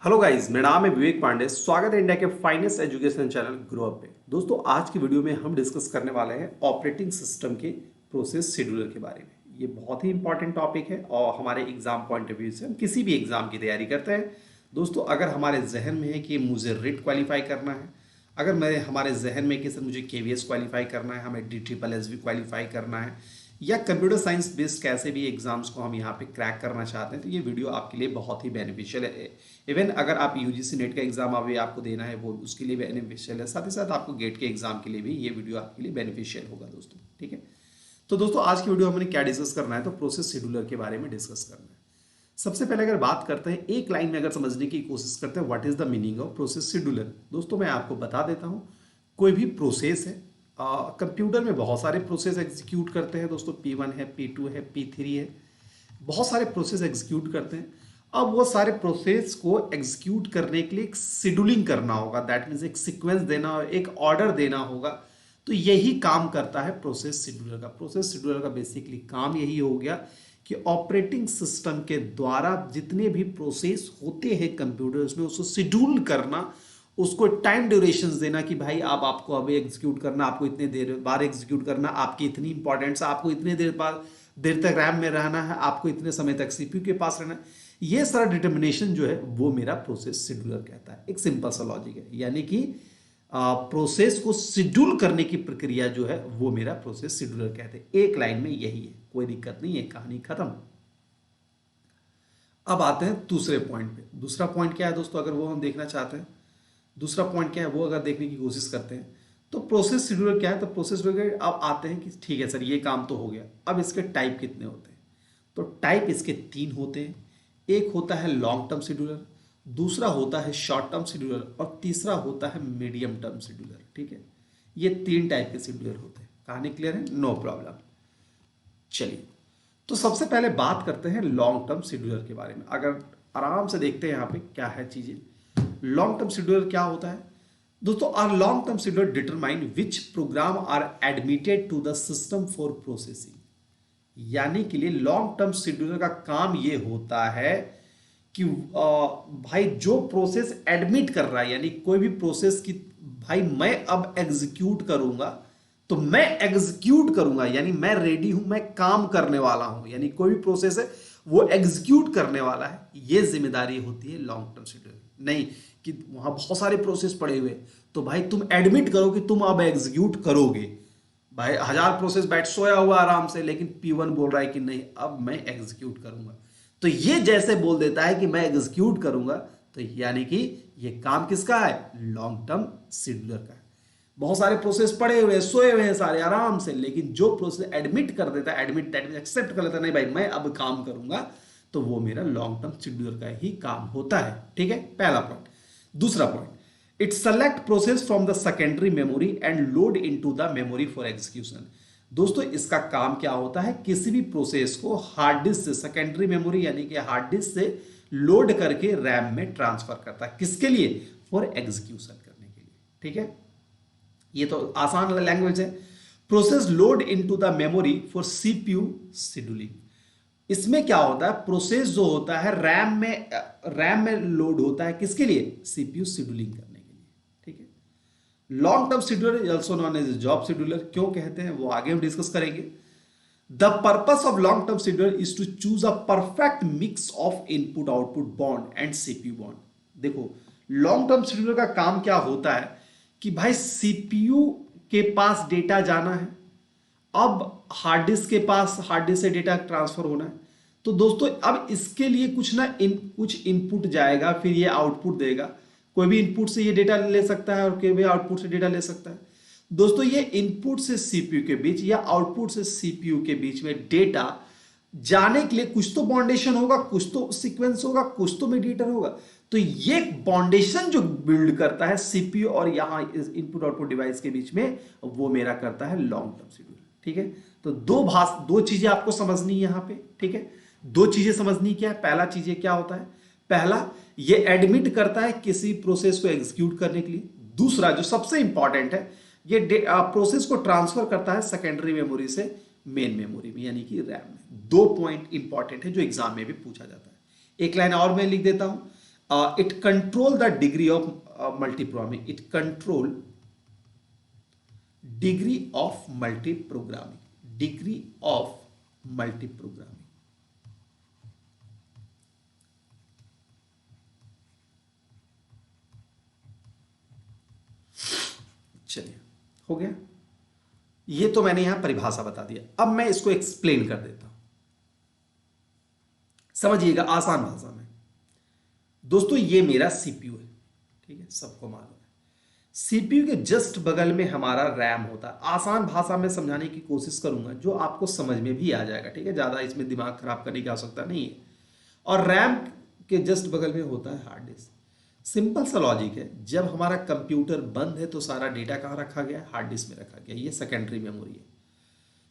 Hello guys, मेरा नाम है विवेक पांडे। स्वागत है इंडिया के finest education channel grow up पे। दोस्तों, आज की वीडियो में हम डिस्कस करने वाले हैं ऑपरेटिंग सिस्टम के प्रोसेस शेड्यूलर के बारे में। ये बहुत ही इंपॉर्टेंट टॉपिक है और हमारे एग्जाम पॉइंट ऑफ व्यू से हम किसी भी एग्जाम की तैयारी करते हैं। दोस्तों, अगर हमारे जहन में है कि मुझे रिट क्वालिफाई करना है, अगर मैं हमारे जहन में कि सर मुझे केवीएस क्वालिफाई करना है, हमें DSSS भी क्वालिफाई करना है, या कंप्यूटर साइंस बेस्ड कैसे भी एग्जाम्स को हम यहाँ पे क्रैक करना चाहते हैं, तो ये वीडियो आपके लिए बहुत ही बेनिफिशियल है। इवन अगर आप यूजीसी नेट का एग्जाम अभी आपको देना है, वो उसके लिए बेनिफिशियल है। साथ ही साथ आपको गेट के एग्जाम के लिए भी ये वीडियो आपके लिए बेनिफिशियल होगा दोस्तों। ठीक है, तो दोस्तों आज की वीडियो हमने क्या डिस्कस करना है, तो प्रोसेस शेड्यूलर के बारे में डिस्कस करना है। सबसे पहले अगर बात करते हैं, एक लाइन में अगर समझने की कोशिश करते हैं what is the meaning of process scheduler. दोस्तों, मैं आपको बता देता हूं, कोई भी प्रोसेस है, कंप्यूटर में बहुत सारे प्रोसेस एग्जीक्यूट करते हैं दोस्तों। P1 है, P2 है, P3 है, बहुत सारे प्रोसेस एग्जीक्यूट करते हैं। अब वो सारे प्रोसेस को एग्जीक्यूट करने के लिए एक शेड्यूलिंग करना होगा, दैट मीन्स एक सीक्वेंस देना, एक ऑर्डर देना होगा। तो यही काम करता है प्रोसेस शेड्यूलर का। प्रोसेस शेड्यूलर का बेसिकली काम यही हो गया कि ऑपरेटिंग सिस्टम के द्वारा जितने भी प्रोसेस होते हैं कंप्यूटर्स में, उसको शेड्यूल करना, उसको टाइम ड्यूरेशंस देना कि भाई आप आपको अभी एग्जीक्यूट करना, आपको इतने देर बार एग्जीक्यूट करना, आपकी इतनी इंपॉर्टेंस, आपको इतने देर तक रैम में रहना है, आपको इतने समय तक सीपीयू के पास रहना है। ये सारा डिटर्मिनेशन जो है वो मेरा प्रोसेस शेड्यूलर कहता है। एक सिंपल सा लॉजिक है, यानी कि प्रोसेस को शेड्यूल करने की प्रक्रिया जो है वो मेरा प्रोसेस शेड्यूलर कहते हैं। एक लाइन में यही है, कोई दिक्कत नहीं है, कहानी खत्म। अब आते हैं दूसरे पॉइंट पे। दूसरा पॉइंट क्या है दोस्तों, अगर वो हम देखना चाहते हैं, दूसरा पॉइंट क्या है वो अगर देखने की कोशिश करते हैं, तो प्रोसेस शेड्यूलर क्या है। तो प्रोसेस शेड्यूलर अब आते हैं कि ठीक है सर, ये काम तो हो गया, अब इसके टाइप कितने होते हैं। तो टाइप इसके 3 होते हैं। एक होता है लॉन्ग टर्म शेड्यूलर, दूसरा होता है शॉर्ट टर्म शेड्यूलर, और तीसरा होता है मीडियम टर्म शेड्यूलर। ठीक है, ये 3 टाइप के शेड्यूलर होते हैं। कहानी क्लियर है? No problem. चलिए, तो सबसे पहले बात करते हैं लॉन्ग टर्म शेड्यूलर के बारे में। अगर आराम से देखते हैं यहाँ पे क्या है चीजें। लॉन्ग टर्म शेड्यूलर क्या होता है दोस्तों? Or long term scheduler determine which program are admitted to the system for processing. यानी कि लिए लॉन्ग टर्म शेड्यूलर का काम ये होता है कि भाई जो प्रोसेस एडमिट कर रहा है, यानी कोई भी प्रोसेस की, भाई मैं अब एग्जीक्यूट करूंगा, तो मैं एग्जीक्यूट करूंगा, यानी मैं रेडी हूं, मैं काम करने वाला हूं, यानी कोई भी प्रोसेस है वो एग्जीक्यूट करने वाला है। ये जिम्मेदारी होती है लॉन्ग टर्म शेड्यूलर। नहीं कि वहां बहुत सारे प्रोसेस पड़े हुए, तो भाई तुम एडमिट करो कि तुम अब एग्जीक्यूट करोगे। भाई 1000 प्रोसेस बैठ सोया हुआ आराम से, लेकिन P1 बोल रहा है कि नहीं, अब मैं एग्जीक्यूट करूंगा। तो ये जैसे बोल देता है कि मैं एग्जीक्यूट करूंगा, तो यानी कि ये काम किसका है? लॉन्ग टर्म शेड्यूलर का है। बहुत सारे प्रोसेस पड़े हुए हैं, सोए हुए हैं सारे आराम से, लेकिन जो प्रोसेस एडमिट कर देता है, एडमिट एक्सेप्ट कर लेता है, नहीं भाई मैं अब काम करूंगा, तो वो मेरा लॉन्ग टर्म शेड्यूलर का ही काम होता है। ठीक है, पहला पॉइंट। दूसरा point, it select process from the secondary memory and load into the memory for execution. दोस्तों, इसका काम क्या होता है? किसी भी प्रोसेस को हार्ड डिस्क से, सेकेंडरी मेमोरी यानी कि हार्ड डिस्क से लोड करके रैम में ट्रांसफर करता है। किसके लिए? फॉर एग्जीक्यूशन करने के लिए। ठीक है, ये तो आसान लैंग्वेज है। Process load into the memory for CPU scheduling. इसमें क्या होता है? प्रोसेस जो होता है रैम में लोड होता है, किसके लिए? सीपीयू शेड्यूलिंग करने के लिए। ठीक है, long term scheduler is also known as job scheduler. क्यों कहते हैं वो आगे हम डिस्कस करेंगे। The purpose of long term scheduler is to choose a perfect mix of input output bound and CPU bound. देखो, लॉन्ग टर्म शेड्यूलर का काम क्या होता है कि भाई सीपीयू के पास डेटा जाना है, अब हार्ड डिस्क के पास, हार्ड डिस्क से डेटा ट्रांसफर होना है। तो दोस्तों, अब इसके लिए कुछ इनपुट जाएगा, फिर ये आउटपुट देगा। कोई भी इनपुट से ये डेटा ले सकता है और कोई भी आउटपुट से डेटा ले सकता है। दोस्तों, ये इनपुट से सीपीयू के बीच या आउटपुट से सीपीयू के बीच में डेटा जाने के लिए कुछ तो बाउंडेशन होगा, कुछ तो सीक्वेंस होगा, कुछ तो मीडिएटर होगा। तो ये बाउंडेशन जो बिल्ड करता है सीपीयू और यहां इनपुट आउटपुट डिवाइस के बीच में, वो मेरा करता है लॉन्ग टर्म शेड्यूलर। ठीक है, तो दो चीजें आपको समझनी है यहां पे। ठीक है, दो चीजें समझनी क्या है। पहला चीजें क्या होता है? पहला, ये एडमिट करता है किसी प्रोसेस को एग्जीक्यूट करने के लिए। दूसरा जो सबसे इंपॉर्टेंट है, ये प्रोसेस को ट्रांसफर करता है सेकेंडरी मेमोरी से मेन मेमोरी में, यानी कि रैम में। दो पॉइंट इंपॉर्टेंट है जो एग्जाम में भी पूछा जाता है। एक लाइन और मैं लिख देता हूं। It control the degree of multiprogramming, it control degree of multiprogramming, degree of multiprogramming. चलिए, हो गया। ये तो मैंने यहां परिभाषा बता दिया, अब मैं इसको एक्सप्लेन कर देता हूं, समझिएगा आसान भाषा में। दोस्तों ये मेरा सीपीयू है, ठीक है, सबको मालूम है। सीपीयू के जस्ट बगल में हमारा रैम होता है। आसान भाषा में समझाने की कोशिश करूंगा जो आपको समझ में भी आ जाएगा, ठीक है, ज्यादा इसमें दिमाग खराब करने की आवश्यकता नहीं है। और रैम के जस्ट बगल में होता है हार्ड डिस्क। सिंपल सा लॉजिक है, जब हमारा कंप्यूटर बंद है तो सारा डेटा कहाँ रखा गया है? हार्ड डिस्क में रखा गया। ये सेकेंडरी मेमोरी है।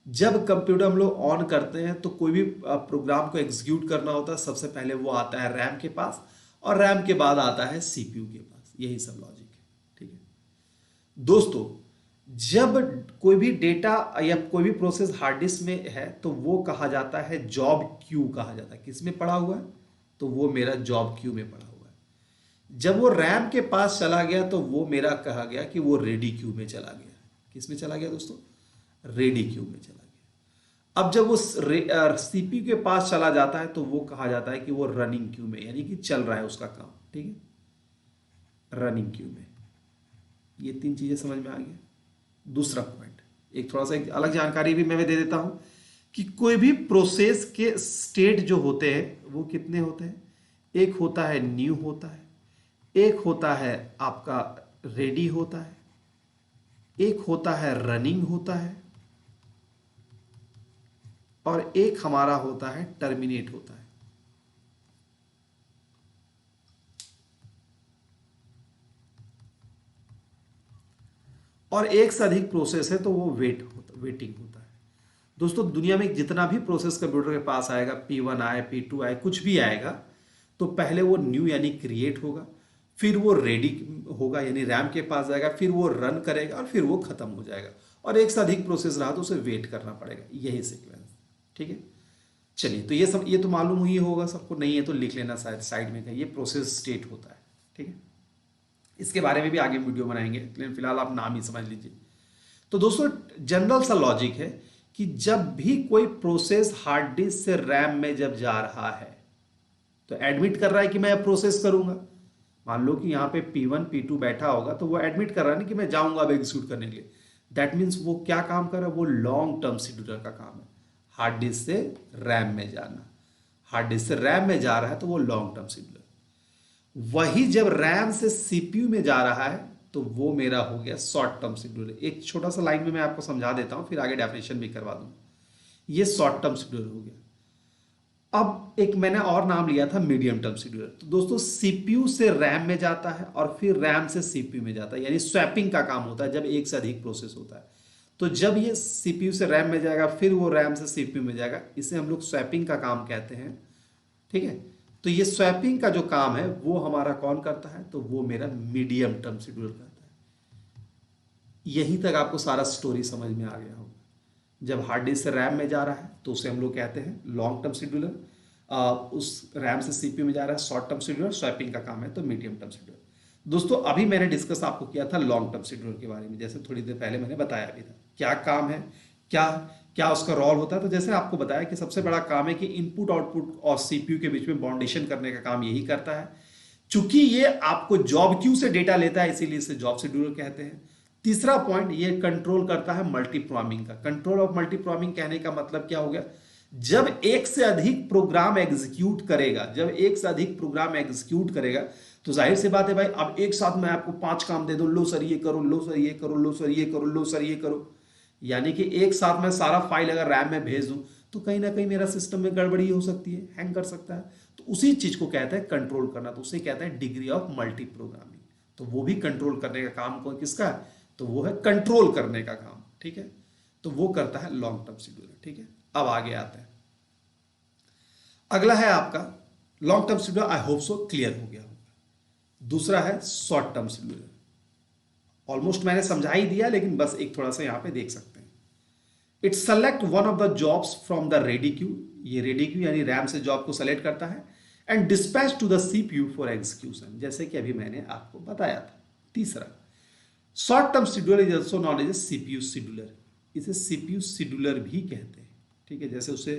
जब कंप्यूटर हम लोग ऑन करते हैं तो कोई भी प्रोग्राम को एग्जीक्यूट करना होता है, सबसे पहले वो आता है रैम के पास, और रैम के बाद आता है सीपीयू के पास। यही सब लॉजिक है, ठीक है दोस्तों। जब कोई भी डेटा या कोई भी प्रोसेस हार्ड डिस्क में है तो वो कहा जाता है जॉब क्यू कहा जाता है। किस में पड़ा हुआ है? तो वो मेरा जॉब क्यू में पड़ा हुआ है। जब वो रैम के पास चला गया तो वो मेरा कहा गया कि वो रेडी क्यू में चला गया। किस में चला गया दोस्तों? रेडी क्यू में चला गया। अब जब वो सीपीयू के पास चला जाता है तो वो कहा जाता है कि वो रनिंग क्यू में, यानी कि चल रहा है उसका काम, ठीक है, रनिंग क्यू में। ये तीन चीजें समझ में आ गई। दूसरा पॉइंट, एक थोड़ा सा एक अलग जानकारी भी मैं दे देता हूं कि कोई भी प्रोसेस के स्टेट जो होते हैं वो कितने होते हैं? एक होता है न्यू होता है, एक होता है आपका रेडी होता है, एक होता है रनिंग होता है, और एक हमारा होता है टर्मिनेट होता है। और एक से अधिक प्रोसेस है तो वो वेटिंग होता है। दोस्तों दुनिया में जितना भी प्रोसेस कंप्यूटर के पास आएगा, P1 आए, P2 आए, कुछ भी आएगा, तो पहले वो न्यू यानी क्रिएट होगा, फिर वो रेडी होगा यानी रैम के पास जाएगा, फिर वो रन करेगा और फिर वो खत्म हो जाएगा। और एक से अधिक प्रोसेस रहा तो उसे वेट करना पड़ेगा। यही सीक्वेंस, ठीक है। चलिए, तो ये तो मालूम ही होगा सबको, नहीं है तो लिख लेना शायद साइड में, ये प्रोसेस स्टेट होता है, ठीक है। इसके बारे में भी आगे वीडियो बनाएंगे, लेकिन फिलहाल आप नाम ही समझ लीजिए। तो दोस्तों जनरल सा लॉजिक है कि जब भी कोई प्रोसेस हार्ड डिस्क से रैम में जब जा रहा है तो एडमिट कर रहा है कि मैं प्रोसेस करूंगा। मान लो कि यहां पे P1 P2 बैठा होगा तो वो एडमिट कर रहा है ना कि मैं जाऊंगा अब एग्जीक्यूट करने के लिए। दैट मीन्स वो क्या काम कर रहा है? वो लॉन्ग टर्म शेड्यूलर का काम है, हार्ड डिस्क से रैम में जाना। हार्ड डिस्क से रैम में जा रहा है तो वो लॉन्ग टर्म शेड्यूलर। वही जब रैम से सीपीयू में जा रहा है तो वो मेरा हो गया शॉर्ट टर्म शेड्यूलर। एक छोटा सा लाइन में मैं आपको समझा देता हूं, फिर आगे डेफिनेशन भी करवा दूंगा। ये शॉर्ट टर्म शेड्यूलर हो गया। अब एक मैंने और नाम लिया था मीडियम टर्म शेड्यूलर। तो दोस्तों सीपीयू से रैम में जाता है और फिर रैम से सीपीयू में जाता है, यानी स्वैपिंग का काम होता है जब एक से अधिक प्रोसेस होता है। तो जब ये सीपीयू से रैम में जाएगा फिर वो रैम से सीपीयू में जाएगा, इसे हम लोग स्वैपिंग का काम कहते हैं, ठीक है। तो ये स्वैपिंग का जो काम है वो हमारा कौन करता है? तो वो मेरा मीडियम टर्म शेड्यूलर करता है। यहीं तक आपको सारा स्टोरी समझ में आ गया होगा। जब हार्ड डिस्क से रैम में जा रहा है तो उसे हम लोग कहते हैं लॉन्ग टर्म शेड्यूलर। उस रैम से सीपीयू में जा रहा है शॉर्ट टर्म शेड्यूलर, स्वैपिंग का काम है तो मीडियम टर्म शेड्यूलर। दोस्तों अभी मैंने डिस्कस आपको किया था लॉन्ग टर्म शेड्यूलर के बारे में, जैसे थोड़ी देर पहले मैंने बताया भी था क्या काम है, क्या क्या उसका रोल होता है। तो जैसे आपको बताया कि सबसे बड़ा काम है कि इनपुट आउटपुट और सीपीयू के बीच में बाउंडेशन करने का काम यही करता है। चूंकि ये आपको जॉब क्यू से डेटा लेता है इसीलिए इसे जॉब शेड्यूलर कहते हैं। तीसरा पॉइंट, ये कंट्रोल करता है मल्टीप्रोग्रामिंग का। कंट्रोल ऑफ मल्टीप्रोग्रामिंग कहने का मतलब क्या हो गया? जब एक से अधिक प्रोग्राम एग्जीक्यूट करेगा, जब एक से अधिक प्रोग्राम एग्जीक्यूट करेगा तो जाहिर सी बात है भाई, अब एक साथ मैं आपको 5 काम दे दूं, लो सर ये करो, लो सर ये करो, लो सर ये करो, लो सर ये करो, यानी कि एक साथ मैं सारा फाइल अगर रैम में भेज दूं तो कहीं ना कहीं मेरा सिस्टम में गड़बड़ी हो सकती है, हैंग कर सकता है। तो उसी चीज को कहते हैं कंट्रोल करना, तो उसे कहते हैं डिग्री ऑफ मल्टी प्रोग्रामिंग। तो वो भी कंट्रोल करने का काम को किसका है? तो वो है कंट्रोल करने का काम, ठीक है। तो वो करता है लॉन्ग टर्म शेड्यूलर, ठीक है। अब आगे आते हैं, अगला है आपका long term scheduler. I hope so clear हो गया होगा। दूसरा है शॉर्ट टर्म शेड्यूलर। ऑलमोस्ट मैंने समझा ही दिया, लेकिन बस एक थोड़ा सा यहां पे देख सकते हैं। It select one of the jobs from the ready queue. ये रेडी क्यू यानी रैम से जॉब को सेलेक्ट करता है and dispatch to the CPU for execution, जैसे कि अभी मैंने आपको बताया था। तीसरा, short term scheduler is also known as CPU scheduler, इसे सीपीयू शेड्यूलर भी कहते हैं, ठीक है। जैसे उसे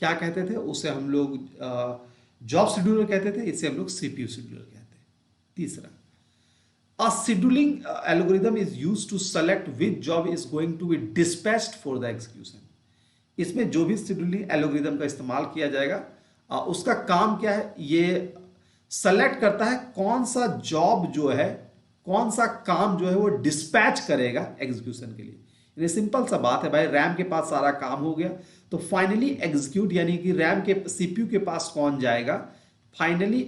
क्या कहते थे, उसे हम लोग जॉब शेड्यूलर कहते थे, इसे हम लोग सीपीयू शेड्यूलर कहते हैं। तीसरा, a scheduling algorithm is used to select which job is going to be dispatched for the execution। इसमें जो भी शेड्यूलिंग एल्गोरिदम का इस्तेमाल किया जाएगा उसका काम क्या है, ये सेलेक्ट करता है कौन सा जॉब जो है, कौन सा काम जो है वो डिस्पैच करेगा एग्जीक्यूशन के लिए। यानी सिंपल सा बात है भाई, रैम के पास सारा काम हो गया तो फाइनली एग्जीक्यूट, यानी कि रैम के सीपीयू के पास कौन जाएगा, फाइनली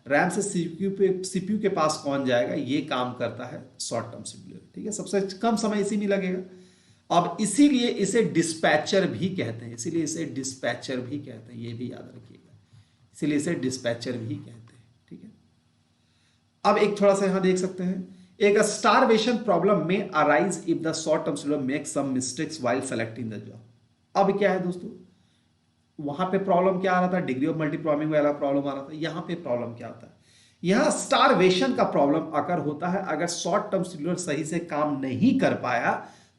रैम से सीपीयू के पास कौन जाएगा, ये काम करता है शॉर्ट टर्म शेड्यूलर, ठीक है। सबसे कम समय इसी में लगेगा। अब इसीलिए इसे डिस्पैचर भी कहते हैं, इसीलिए इसे डिस्पैचर भी कहते हैं, ये भी याद रखिएगा, इसीलिए इसे डिस्पैचर भी कहते हैं, ठीक है। अब एक थोड़ा सा यहां देख सकते हैं, एक स्टारवेशन प्रॉब्लम में arise if the short term scheduler make some mistakes while selecting the job. अब क्या है दोस्तों, वहां पे प्रॉब्लम क्या आ रहा था, डिग्री ऑफ मल्टी प्रॉब्लम वाला प्रॉब्लम आ रहा था, यहां पे प्रॉब्लम क्या होता है, यहां स्टारवेशन का प्रॉब्लम अगर होता है, अगर शॉर्ट टर्म शेड्यूलर सही से काम नहीं कर पाया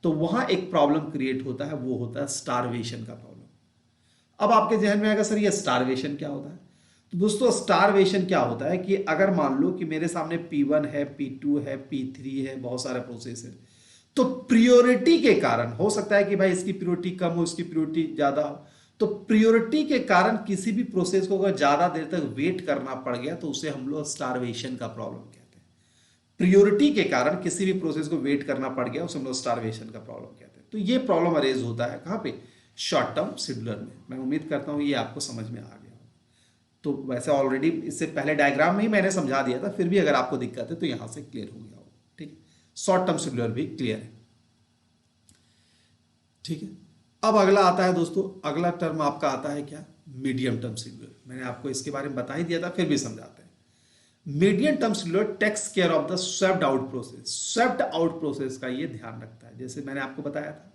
तो वहां एक प्रॉब्लम क्रिएट होता है, वो होता है स्टारवेशन का प्रॉब्लम। अब आपके जहन में आएगा सर ये स्टारवेशन क्या होता है, तो दोस्तों स्टारवेशन क्या होता है कि अगर मान लो कि मेरे सामने P1 है, P2 है, P3 है, बहुत सारे प्रोसेस है, तो प्रियोरिटी के कारण हो सकता है कि भाई इसकी प्रियोरिटी कम हो, इसकी प्रियोरिटी ज्यादा हो, तो प्रियोरिटी के कारण किसी भी प्रोसेस को अगर ज्यादा देर तक वेट करना पड़ गया तो उसे हम लोग स्टारवेशन का प्रॉब्लम कहते हैं। प्रियोरिटी के कारण किसी भी प्रोसेस को वेट करना पड़ गया उसे हम लोग स्टारवेशन का प्रॉब्लम कहते हैं। तो ये प्रॉब्लम अरेज होता है कहां पे, शॉर्ट टर्म शेड्यूलर में। मैं उम्मीद करता हूं ये आपको समझ में आ गया हो। तो वैसे ऑलरेडी इससे पहले डायग्राम में ही मैंने समझा दिया था, फिर भी अगर आपको दिक्कत है तो यहां से क्लियर हो गया हो, ठीक है। शॉर्ट टर्म शेड्यूलर भी क्लियर है, ठीक है। अब अगला आता है दोस्तों, अगला टर्म आपका आता है क्या, मीडियम टर्म शेड्यूलर। मैंने आपको इसके बारे में बता ही दिया था, फिर भी समझाते हैं। Medium term scheduler takes care of the swapped out process. Swapped out process का ये ध्यान रखता है, जैसे मैंने आपको बताया था,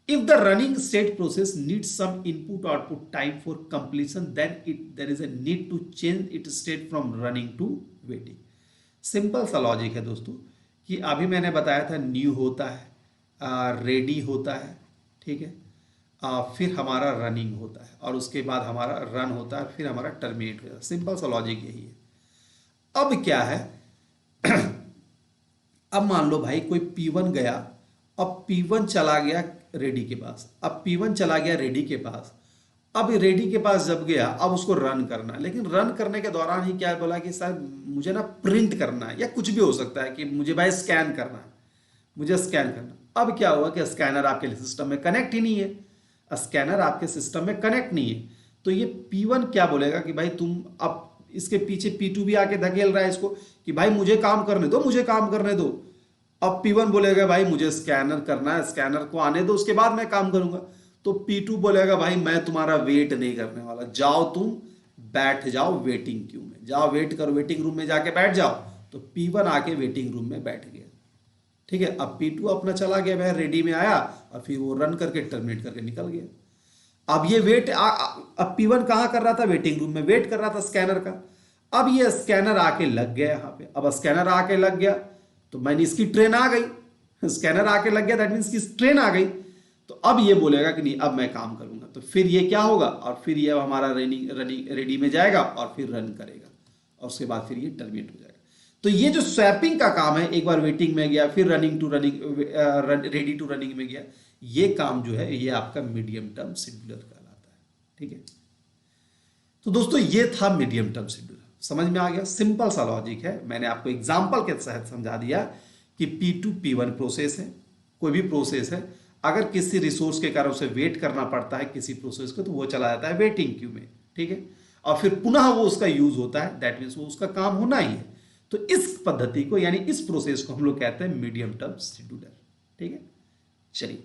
if the running state process needs some input output time for completion then there is a need to change it state from running to waiting. Simple सा लॉजिक है दोस्तों, कि अभी मैंने बताया था न्यू होता है, रेडी होता है, ठीक है, फिर हमारा रनिंग होता है और उसके बाद हमारा रन होता है, फिर हमारा टर्मिनेट होता है। सिंपल सा लॉजिक यही है। अब क्या है अब मान लो भाई कोई P1 गया, अब P1 चला गया रेडी के पास, अब P1 चला गया रेडी के पास, अब रेडी के पास जब गया अब उसको रन करना है, लेकिन रन करने के दौरान ही क्या बोला कि सर मुझे ना प्रिंट करना है, या कुछ भी हो सकता है कि मुझे भाई स्कैन करना है, मुझे स्कैन करना। अब क्या हुआ कि स्कैनर आपके सिस्टम में कनेक्ट ही नहीं है, स्कैनर आपके सिस्टम में कनेक्ट नहीं है, तो ये P1 क्या बोलेगा कि भाई तुम, अब इसके पीछे P2 भी आके धकेल रहा है इसको कि भाई मुझे काम करने दो, मुझे काम करने दो। अब P1 बोलेगा भाई मुझे स्कैनर करना है, स्कैनर को आने दो उसके बाद मैं काम करूंगा। तो P2 बोलेगा भाई मैं तुम्हारा वेट नहीं करने वाला, जाओ तुम बैठ जाओ वेटिंग क्यू में, जाओ वेट करो, वेटिंग रूम में जाके बैठ जाओ। तो P1 आके वेटिंग रूम में बैठ गया, ठीक है। अब P2 अपना चला गया, भाई रेडी में आया और फिर वो रन करके टर्मिनेट करके निकल गया। अब ये वेट अब P1 कहां कर रहा था, वेटिंग रूम में वेट कर रहा था स्कैनर का। अब ये स्कैनर आके लग गया यहां पे, अब स्कैनर आके लग गया तो मैंने इसकी ट्रेन आ गई, स्कैनर आके लग गया दैट मींस की ट्रेन आ गई। तो अब ये बोलेगा कि नहीं अब मैं काम करूंगा, तो फिर ये क्या होगा, और फिर ये हमारा रनिंग रेडी में जाएगा और फिर रन करेगा और उसके बाद फिर ये टर्मिनेट हो जाएगा। तो ये जो स्वैपिंग का काम है, एक बार वेटिंग में गया फिर running to running, ready to running में गया, ये काम जो है ये आपका मीडियम टर्म शेड्यूलर कहलाता है, ठीक है। तो दोस्तों ये था मीडियम टर्म शेड्यूलर, समझ में आ गया, सिंपल सा लॉजिक है। मैंने आपको एग्जांपल के तहत समझा दिया कि P2 P1 प्रोसेस है, कोई भी प्रोसेस है, अगर किसी रिसोर्स के कारण उसे वेट करना पड़ता है किसी प्रोसेस को, तो वो चला जाता है वेटिंग क्यू में, ठीक है, और फिर पुनः वो उसका यूज होता है, दैट मीन्स वो उसका काम होना ही है। तो इस पद्धति को यानी इस प्रोसेस को हम लोग कहते हैं मीडियम टर्म शेड्यूलर, ठीक है। चलिए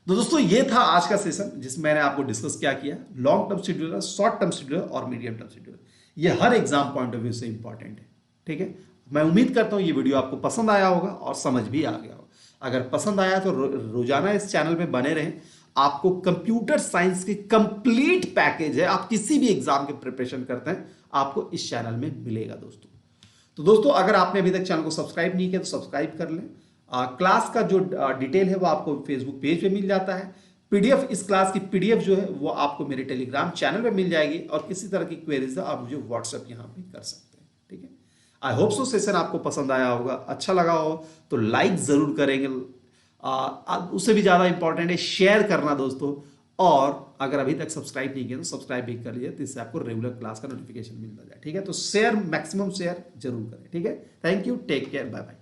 तो दोस्तों ये था आज का सेशन जिसमें मैंने आपको डिस्कस क्या किया, long term scheduler, short term scheduler और मीडियम टर्म शेड्यूलर। ये हर एग्जाम पॉइंट ऑफ व्यू से इंपॉर्टेंट है, ठीक है। मैं उम्मीद करता हूं ये वीडियो आपको पसंद आया होगा और समझ भी आ गया होगा। अगर पसंद आया तो रोजाना इस चैनल पे बने रहें आपको कंप्यूटर साइंस की कंप्लीट पैकेज है, आप किसी भी एग्जाम के प्रिपरेशन करते हैं आपको इस चैनल में मिलेगा दोस्तों। तो दोस्तों अगर आपने अभी तक चैनल को सब्सक्राइब नहीं किया तो सब्सक्राइब कर लें। क्लास का जो डिटेल है वो आपको फेसबुक पेज पे मिल जाता है। पीडीएफ, इस क्लास की पीडीएफ जो है वो आपको मेरे टेलीग्राम चैनल पे मिल जाएगी, और किसी तरह की क्वेरीज है आप मुझे व्हाट्सएप यहाँ पे कर सकते हैं। ठीक है, आई होप सो सेशन आपको पसंद आया होगा, अच्छा लगा हो तो लाइक जरूर करेंगे। उससे भी ज़्यादा इंपॉर्टेंट है शेयर करना दोस्तों, और अगर अभी तक सब्सक्राइब नहीं किया तो सब्सक्राइब भी कर लीजिए, तो इससे आपको रेगुलर क्लास का नोटिफिकेशन मिलता जाए। ठीक है, तो शेयर, मैक्सिमम शेयर जरूर करें। ठीक है, thank you, take care, bye bye.